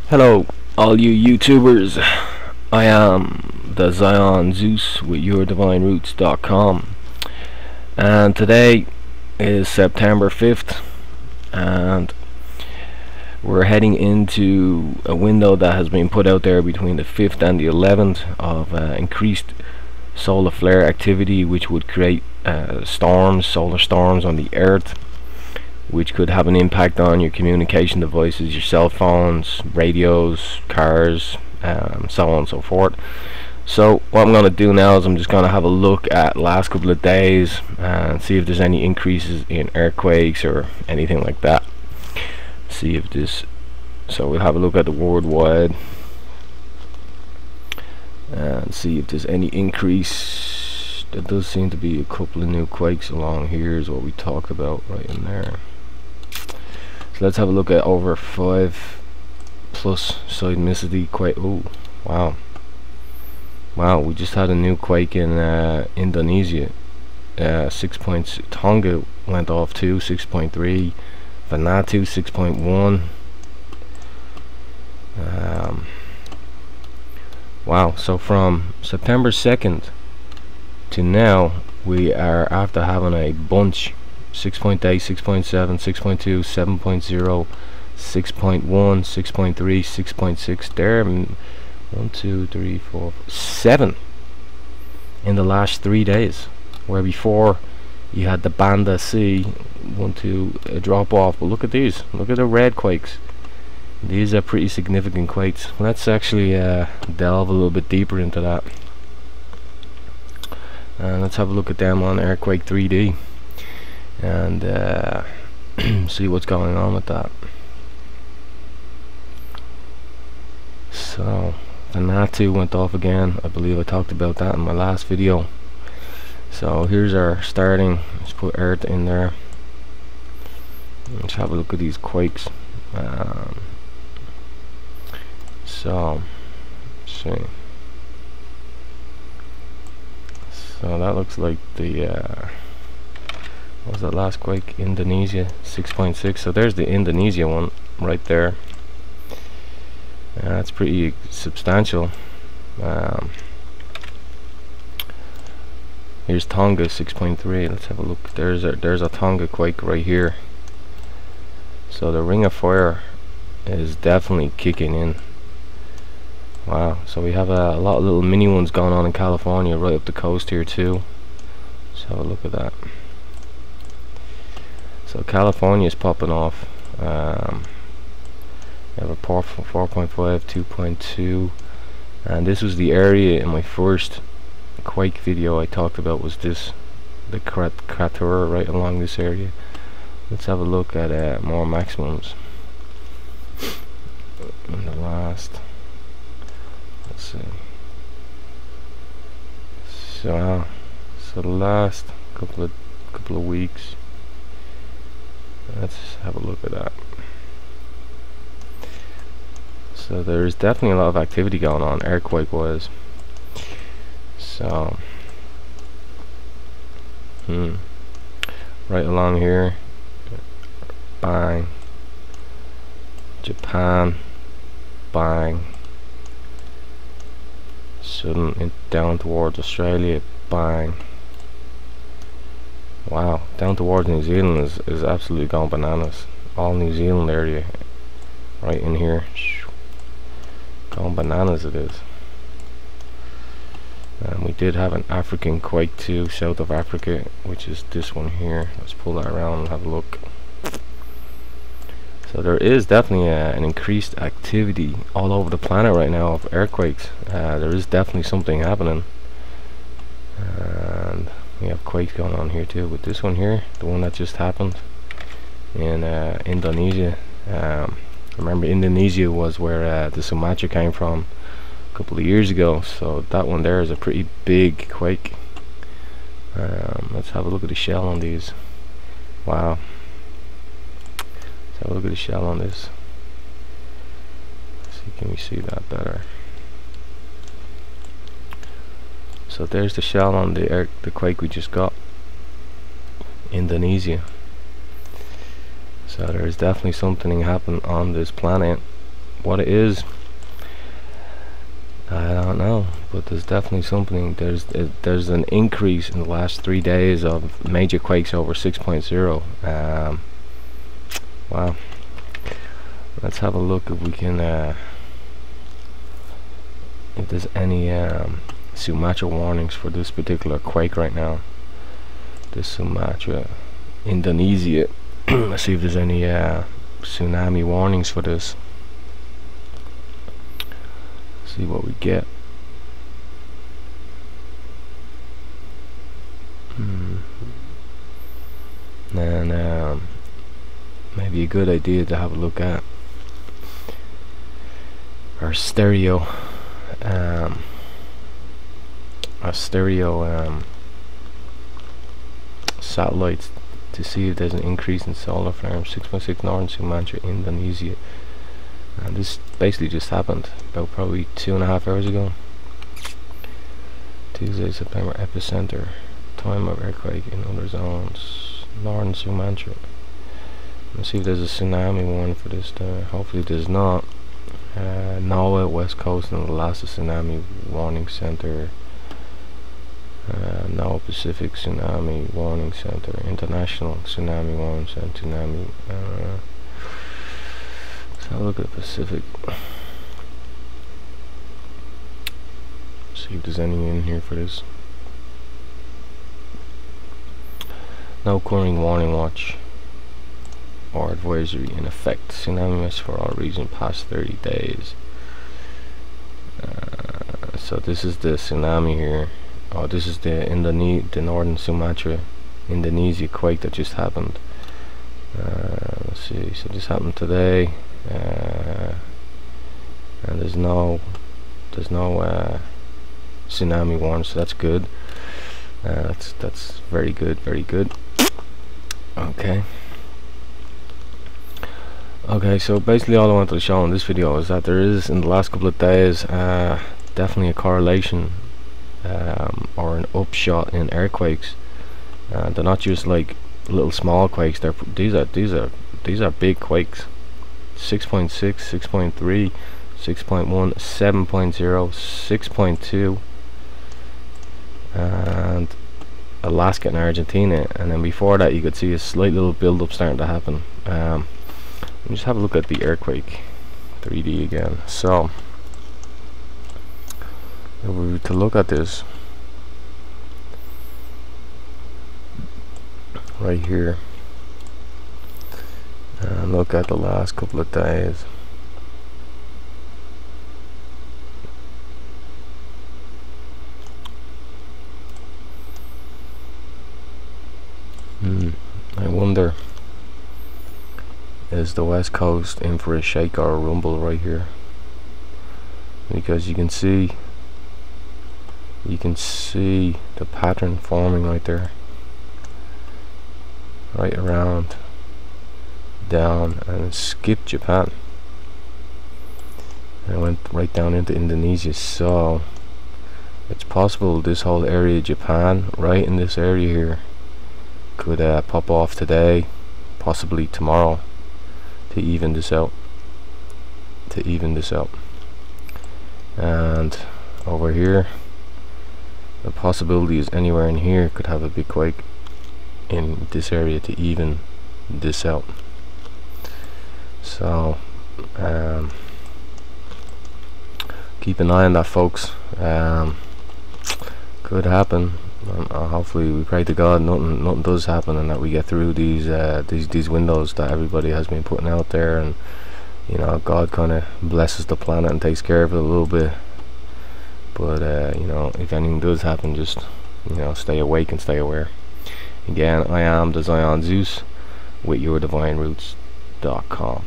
Hello, all you YouTubers. I am the Zion Zeus with YourDivineRoots.com, and today is September 5th, and we're heading into a window that has been put out there between the 5th and the 11th of increased solar flare activity, which would create solar storms on the Earth, which could have an impact on your communication devices, your cell phones, radios, cars, so on and so forth. So what I'm going to do now is I'm just going to have a look at last couple of days and see if there's any increases in earthquakes or anything like that. See if this, so we'll have a look at the worldwide and see if there's any increase. There does seem to be a couple of new quakes along here, is what we talked about right in there. So let's have a look at over 5 plus seismicity quake. Oh, wow. Wow, we just had a new quake in Indonesia. 6 points. Tonga went off too, 6.3. Vanuatu 6.1. Wow, so from September 2nd to now, we are after having a bunch. 6.8, 6.7, 6.2, 7.0, 6.1, 6.3, 6.6 there. 1, 2, 3, 4, 7 in the last 3 days, where before you had the Banda C 1, 2 drop off. But look at these, look at the red quakes. These are pretty significant quakes. Let's actually delve a little bit deeper into that, and let's have a look at them on Earthquake 3D and see what's going on with that. So Vanuatu went off again. I believe I talked about that in my last video. So here's our starting. Let's put Earth in there. Let's have a look at these quakes. So let's see. So that looks like the what was that last quake? Indonesia 6.6. So there's the Indonesia one right there. That's pretty substantial. Here's Tonga 6.3. Let's have a look. There's a Tonga quake right here. So the Ring of Fire is definitely kicking in. Wow. So we have a lot of little mini ones going on in California, right up the coast here too. So have a look at that. So California is popping off. We have a 4.5, 2.2, and this was the area in my first quake video I talked about, was this, the crater right along this area. Let's have a look at more maximums in the last, let's see, so the last couple of weeks. Let's have a look at that. So there's definitely a lot of activity going on earthquake wise. So right along here, bang. Japan, bang. Sudden down towards Australia, bang. Wow, down towards New Zealand is absolutely gone bananas. All New Zealand area right in here, gone bananas it is. And we did have an African quake too, south of Africa, which is this one here. Let's pull that around and have a look. So there is definitely an increased activity all over the planet right now of earthquakes. There is definitely something happening, and we have quakes going on here too. With this one here, the one that just happened in Indonesia. Remember, Indonesia was where the Sumatra came from a couple of years ago. So that one there is a pretty big quake. Let's have a look at the shell on these. Wow. Let's have a look at the shell on this. Let's see, can we see that better? So there's the shell on the quake we just got. Indonesia. So there is definitely something happening on this planet what it is, I don't know, but there's definitely something. There's an increase in the last 3 days of major quakes over 6.0. Wow. Let's have a look if we can if there's any Sumatra warnings for this particular quake right now. This Sumatra, Indonesia. Let's see if there's any tsunami warnings for this. See what we get. And maybe a good idea to have a look at our stereo satellites to see if there's an increase in solar flares. 6.6 Northern Sumatra, Indonesia. And this basically just happened about probably 2.5 hours ago. Tuesday, September, epicenter, time of earthquake in other zones, Northern Sumatra. Let's see if there's a tsunami warning for this there. Hopefully there's not. NOAA, West Coast and Alaska Tsunami Warning Center. NOAA Pacific Tsunami Warning Center. International Tsunami Warning Center. Tsunami. Let's have a look at Pacific. See if there's any in here for this. No current warning watch or advisory in effect. Tsunami mess for all regions past 30 days. So this is the tsunami here. Oh, this is the Northern Sumatra, Indonesia quake that just happened. Let's see. So this happened today, and there's no tsunami warning. So that's good. That's very good. Very good. Okay. Okay, so basically all I wanted to show in this video is that there is, in the last couple of days, definitely a correlation or an upshot in earthquakes. They're not just like little small quakes. These are big quakes. 6.6, 6.3, 6.1, 7.0, 6.2, and Alaska and Argentina. And then before that, you could see a slight little build-up starting to happen. Just have a look at the earthquake 3D again. So if we were to look at this right here and look at the last couple of days, I wonder, is the West Coast in for a shake or a rumble right here? Because you can see the pattern forming right there, right around, down, and it skipped Japan and went right down into Indonesia. So it's possible this whole area of Japan, right in this area here, could pop off today, possibly tomorrow, to even this out. And over here, the possibility is anywhere in here could have a big quake in this area to even this out. So keep an eye on that, folks. Could happen. Hopefully, we pray to God nothing does happen, and that we get through these windows that everybody has been putting out there, and you know, God kind of blesses the planet and takes care of it a little bit. But you know, if anything does happen, just, you know, stay awake and stay aware. Again, I am the Zion Zeus with yourdivineroots.com.